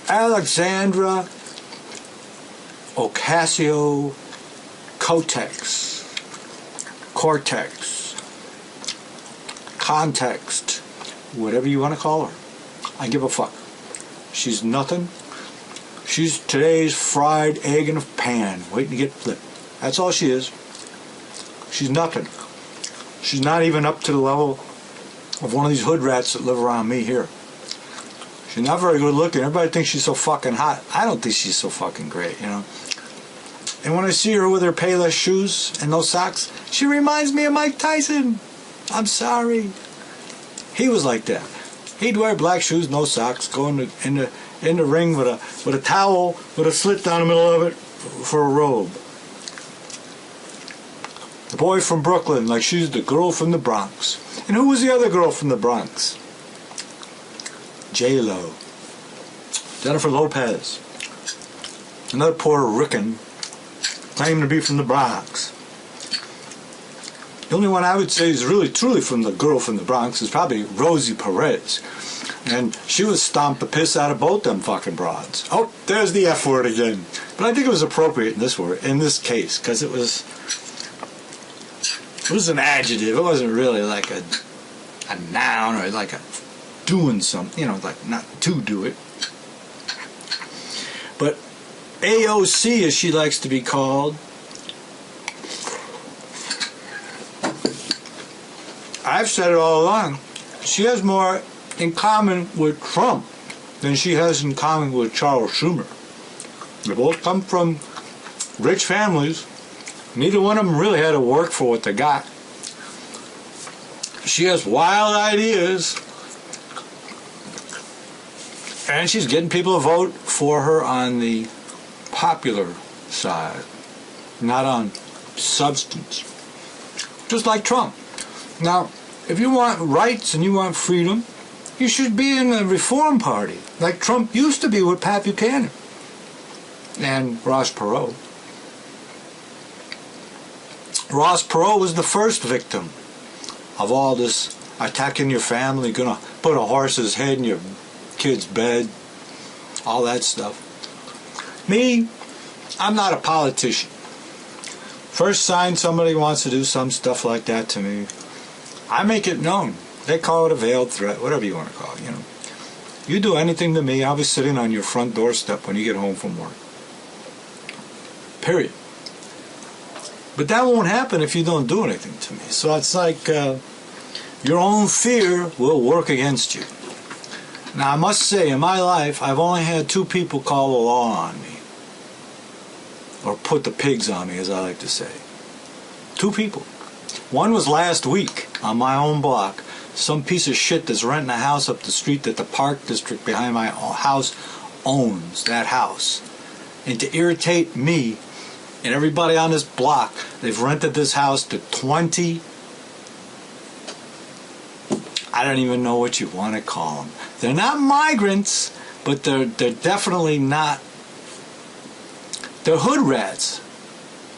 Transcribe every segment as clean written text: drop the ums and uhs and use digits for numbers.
Alexandra Ocasio-Cortez, context, whatever you want to call her. I give a fuck. She's nothing. She's today's fried egg in a pan, waiting to get flipped. That's all she is. She's nothing. She's not even up to the level of one of these hood rats that live around me here. She's not very good looking. Everybody thinks she's so fucking hot. I don't think she's so fucking great, you know. And when I see her with her Payless shoes and no socks, she reminds me of Mike Tyson. I'm sorry. He was like that. He'd wear black shoes, no socks, go in the ring with a towel with a slit down the middle of it for a robe. The boy from Brooklyn, like she's the girl from the Bronx. And who was the other girl from the Bronx? J-Lo. Jennifer Lopez. Another Puerto Rican claiming to be from the Bronx. The only one I would say is really truly from the girl from the Bronx is probably Rosie Perez. And she would stomp the piss out of both them fucking broads. Oh, there's the F word again. But I think it was appropriate in this case, because it was an adjective. It wasn't really like a noun or like a doing something, you know, like not to do it. But AOC, as she likes to be called, I've said it all along, she has more in common with Trump than she has in common with Charles Schumer. They both come from rich families. Neither one of them really had to work for what they got. She has wild ideas, and she's getting people to vote for her on the popular side, not on substance. Just like Trump. Now, if you want rights and you want freedom, you should be in the Reform Party, like Trump used to be with Pat Buchanan and Ross Perot. Ross Perot was the first victim of all this attacking your family, gonna put a horse's head in your kid's bed, all that stuff. Me, I'm not a politician. First sign somebody wants to do some stuff like that to me, I make it known. They call it a veiled threat, whatever you want to call it, you know. You do anything to me, I'll be sitting on your front doorstep when you get home from work. Period. But that won't happen if you don't do anything to me. So it's like your own fear will work against you. Now, I must say, in my life, I've only had 2 people call the law on me. Or put the pigs on me, as I like to say. 2 people. One was last week on my own block. Some piece of shit that's renting a house up the street that the park district behind my house owns, that house. And to irritate me and everybody on this block, they've rented this house to 20, I don't even know what you want to call them. They're not migrants, but they're definitely not, they're hood rats.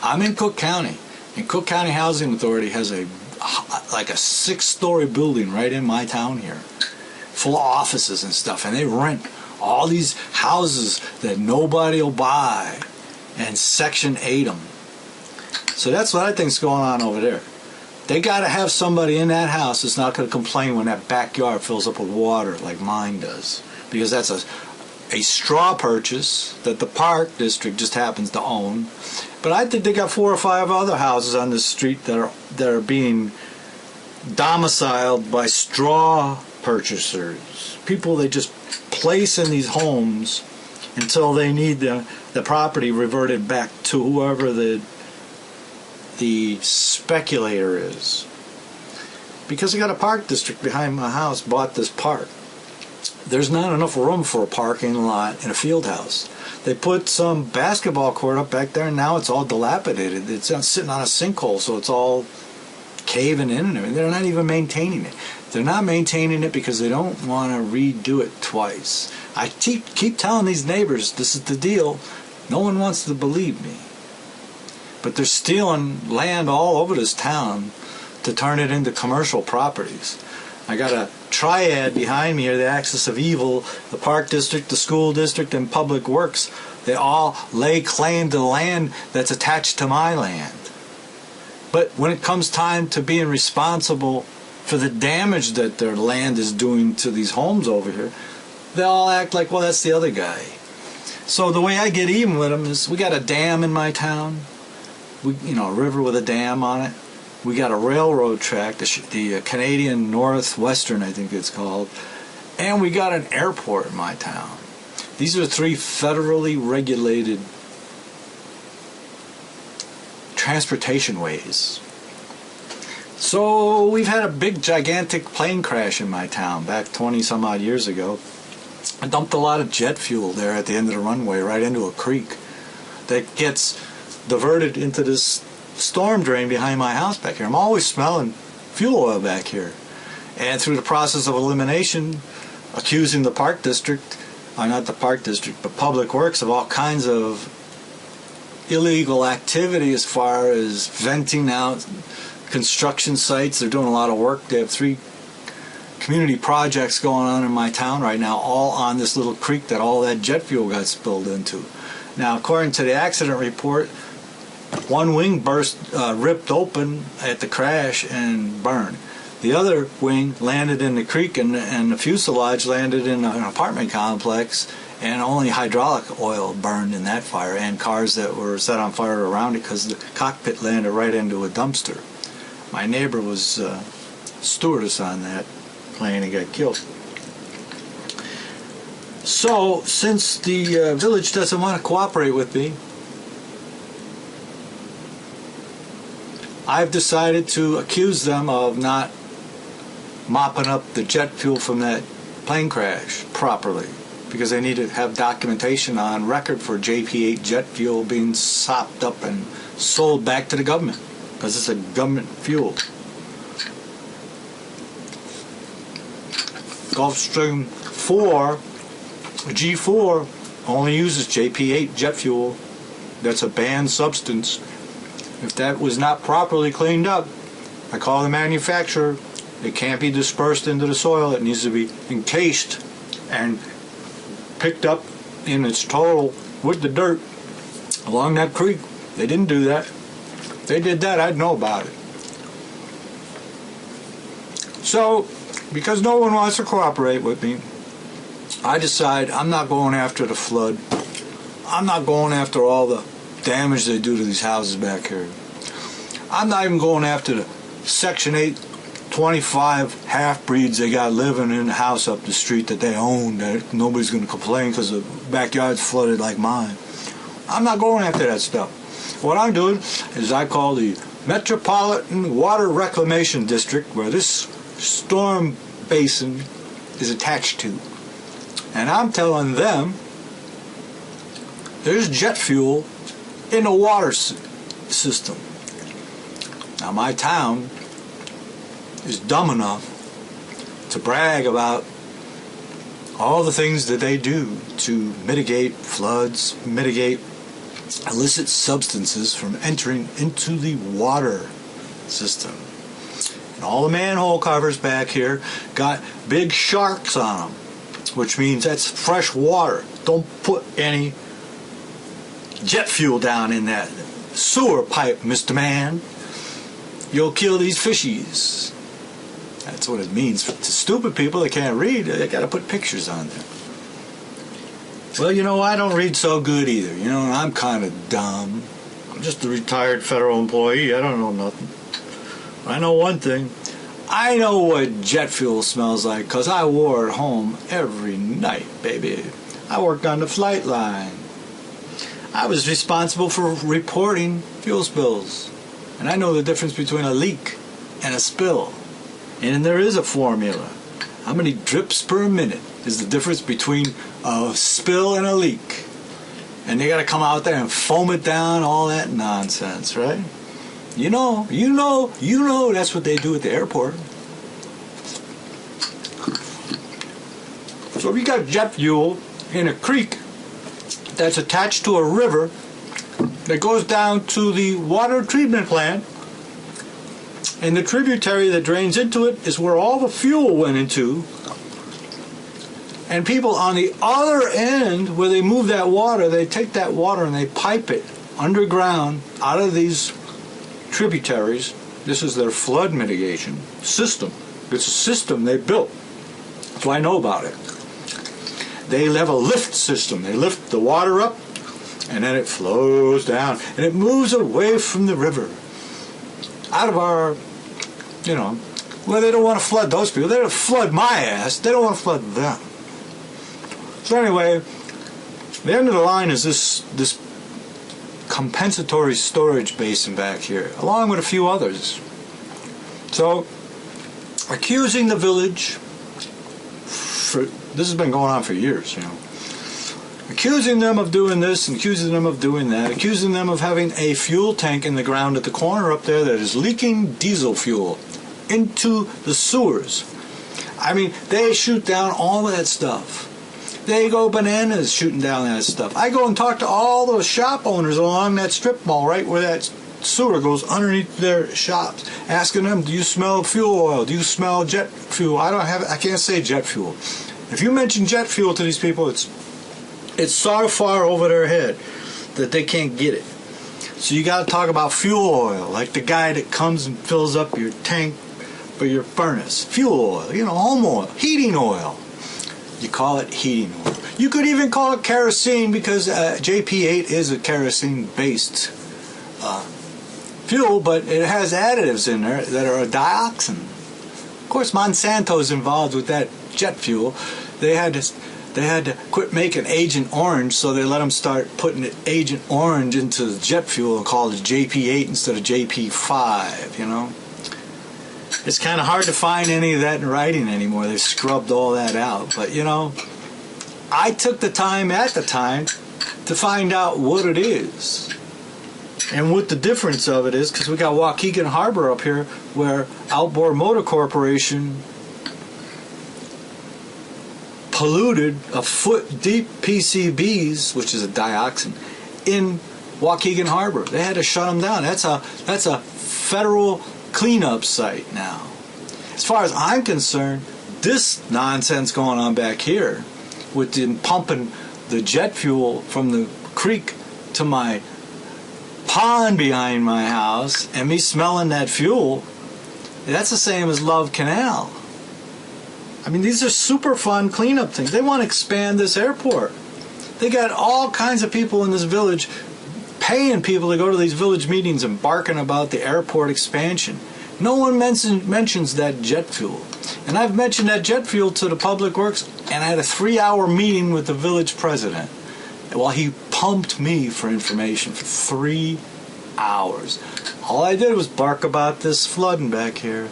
I'm in Cook County, and Cook County Housing Authority has like a 6-story building right in my town here, full of offices and stuff, and they rent all these houses that nobody will buy and Section 8 them. So that's what I think's going on over there. They got to have somebody in that house that's not going to complain when that backyard fills up with water like mine does, because that's a straw purchase that the park district just happens to own. But I think they got 4 or 5 other houses on the street that are being domiciled by straw purchasers. People they just place in these homes until they need the property reverted back to whoever the speculator is. Because they got a park district behind my house, bought this park. There's not enough room for a parking lot in a field house. They put some basketball court up back there, and now it's all dilapidated. It's sitting on a sinkhole, so it's all caving in. And they're not even maintaining it. They're not maintaining it because they don't want to redo it twice. I keep telling these neighbors, this is the deal. No one wants to believe me. But they're stealing land all over this town to turn it into commercial properties. I got a triad behind me here, the axis of evil, the park district, the school district, and public works. They all lay claim to the land that's attached to my land. But when it comes time to being responsible for the damage that their land is doing to these homes over here, they all act like, well, that's the other guy. So the way I get even with them is, we got a dam in my town, a river with a dam on it. We got a railroad track, the Canadian Northwestern, I think it's called, and we got an airport in my town. These are 3 federally regulated transportation ways. So we've had a big, gigantic plane crash in my town back 20 some odd years ago. I dumped a lot of jet fuel there at the end of the runway right into a creek that gets diverted into this storm drain behind my house back here. I'm always smelling fuel oil back here. And through the process of elimination, accusing the park district, or not the park district, but public works, of all kinds of illegal activity as far as venting out construction sites. They're doing a lot of work. They have 3 community projects going on in my town right now, all on this little creek that all that jet fuel got spilled into. Now, according to the accident report, one wing ripped open at the crash and burned. The other wing landed in the creek, and the fuselage landed in an apartment complex, and only hydraulic oil burned in that fire, and cars that were set on fire around it because the cockpit landed right into a dumpster. My neighbor was stewardess on that plane and got killed. So, since the village doesn't want to cooperate with me, I've decided to accuse them of not mopping up the jet fuel from that plane crash properly, because they need to have documentation on record for JP8 jet fuel being sopped up and sold back to the government, because it's a government fuel. Gulfstream 4, G4, only uses JP8 jet fuel. That's a banned substance. If that was not properly cleaned up, I call the manufacturer. It can't be dispersed into the soil. It needs to be encased and picked up in its total with the dirt along that creek. They didn't do that. If they did that, I'd know about it. So, because no one wants to cooperate with me, I decide I'm not going after the flood. I'm not going after all the damage they do to these houses back here. I'm not even going after the Section 825 half-breeds they got living in the house up the street that they own, that nobody's going to complain because the backyard's flooded like mine. I'm not going after that stuff. What I'm doing is I call the Metropolitan Water Reclamation District, where this storm basin is attached to. And I'm telling them there's jet fuel in the water system. Now, my town is dumb enough to brag about all the things that they do to mitigate floods, mitigate illicit substances from entering into the water system. And all the manhole covers back here got big sharks on them, which means that's fresh water. Don't put any jet fuel down in that sewer pipe, Mr. Man. You'll kill these fishies. That's what it means. To stupid people that can't read, they got to put pictures on there. Well, I don't read so good either. I'm kind of dumb. I'm just a retired federal employee. I don't know nothing. I know one thing. I know what jet fuel smells like because I wore it home every night, baby. I worked on the flight line. I was responsible for reporting fuel spills. And I know the difference between a leak and a spill. And there is a formula. How many drips per minute is the difference between a spill and a leak? And they got to come out there and foam it down, all that nonsense, right? You know, that's what they do at the airport. So if you got jet fuel in a creek that's attached to a river that goes down to the water treatment plant, And the tributary that drains into it is where all the fuel went into. And people on the other end, where they move that water, they take that water and they pipe it underground out of these tributaries. This is their flood mitigation system. It's a system they built. So I know about it. They have a lift system. They lift the water up, and then it flows down, and it moves away from the river. Out of our, well, they don't want to flood those people. They don't flood my ass. They don't want to flood them. So anyway, the end of the line is this compensatory storage basin back here, along with a few others. So, accusing the village, this has been going on for years, accusing them of doing this and accusing them of doing that, accusing them of having a fuel tank in the ground at the corner up there that is leaking diesel fuel into the sewers. I mean, they shoot down all that stuff. They go bananas shooting down that stuff. I go and talk to all those shop owners along that strip mall right where that sewer goes underneath their shops, asking them, do you smell fuel oil? Do you smell jet fuel? I can't say jet fuel. If you mention jet fuel to these people, it's so far over their head that they can't get it. So you got to talk about fuel oil, like the guy that comes and fills up your tank for your furnace. Fuel oil, home oil, heating oil. You call it heating oil. You could even call it kerosene because JP8 is a kerosene-based fuel, but it has additives in there that are a dioxin. Of course, Monsanto's involved with that jet fuel. They had to quit making Agent Orange, so they let them start putting Agent Orange into the jet fuel and call it JP8 instead of JP5, It's kind of hard to find any of that in writing anymore. They've scrubbed all that out. But, I took the time at the time to find out what it is and what the difference of it is, because we got Waukegan Harbor up here where Outboard Motor Corporation polluted a foot deep PCBs, which is a dioxin, in Waukegan Harbor. They had to shut them down. That's a federal cleanup site now. As far as I'm concerned, this nonsense going on back here with them pumping the jet fuel from the creek to my pond behind my house and me smelling that fuel, that's the same as Love Canal. I mean, these are super fun cleanup things. They want to expand this airport. They got all kinds of people in this village paying people to go to these village meetings and barking about the airport expansion. No one mentions that jet fuel. And I've mentioned that jet fuel to the Public Works, and I had a 3-hour meeting with the village president while he pumped me for information for 3 hours. All I did was bark about this flooding back here.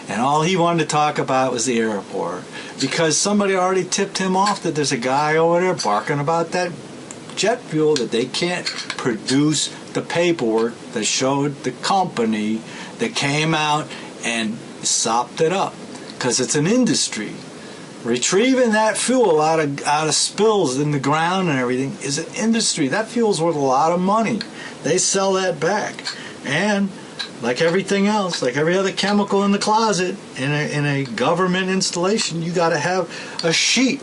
And all he wanted to talk about was the airport. Because somebody already tipped him off that there's a guy over there barking about that jet fuel, that they can't produce the paperwork that showed the company that came out and sopped it up. Because it's an industry. Retrieving that fuel out of spills in the ground and everything is an industry. That fuel's worth a lot of money. They sell that back. And like everything else, like every other chemical in the closet, in a government installation, you got to have a sheet.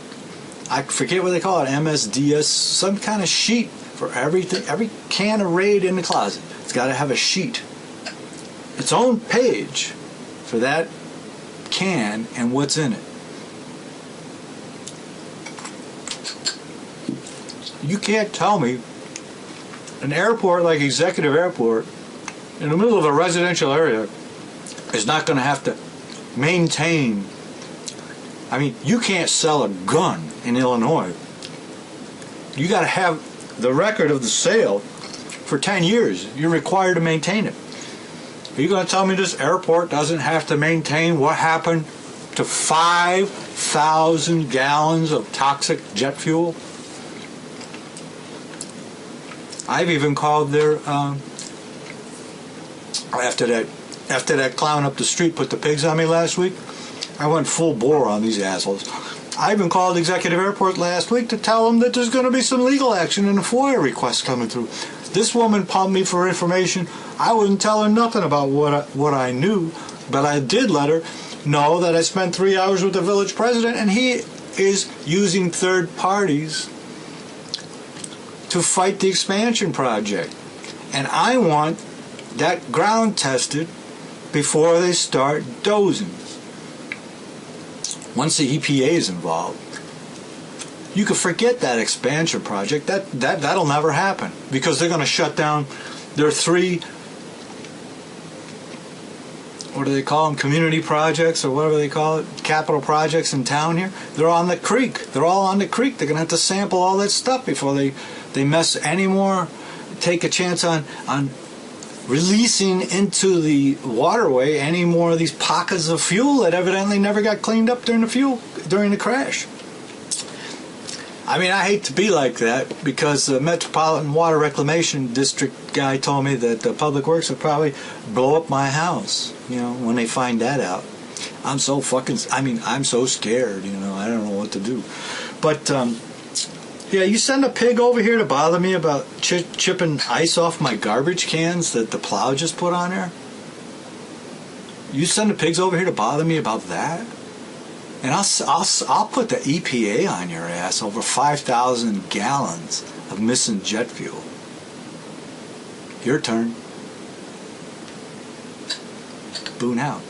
I forget what they call it, MSDS, some kind of sheet for everything. Every can of Raid in the closet, it's got to have a sheet. Its own page for that can and what's in it. You can't tell me an airport like Executive Airport in the middle of a residential area is not going to have to maintain. I mean, you can't sell a gun in Illinois. You got to have the record of the sale for 10 years. You're required to maintain it. Are you going to tell me this airport doesn't have to maintain what happened to 5,000 gallons of toxic jet fuel? I've even called their after that clown up the street put the pigs on me last week. I went full bore on these assholes. I even called Executive Airport last week to tell them that there's going to be some legal action and a FOIA request coming through. This woman pumped me for information. I wouldn't tell her nothing about what I knew, but I did let her know that I spent 3 hours with the village president, and he is using third parties to fight the expansion project. And I want that ground tested before they start dozing. Once the EPA is involved, you can forget that expansion project. That'll never happen, because they're going to shut down their 3, what do they call them, community projects or whatever they call it, capital projects in town here. They're on the creek. They're all on the creek. They're going to have to sample all that stuff before they mess anymore, take a chance on releasing into the waterway any more of these pockets of fuel that evidently never got cleaned up during the crash. I mean, I hate to be like that, because the Metropolitan Water Reclamation District guy told me that the Public Works would probably blow up my house, when they find that out. I'm so scared, I don't know what to do. But, yeah, you send a pig over here to bother me about chipping ice off my garbage cans that the plow just put on there? You send the pigs over here to bother me about that? And I'll put the EPA on your ass over 5,000 gallons of missing jet fuel. Your turn. Boone out.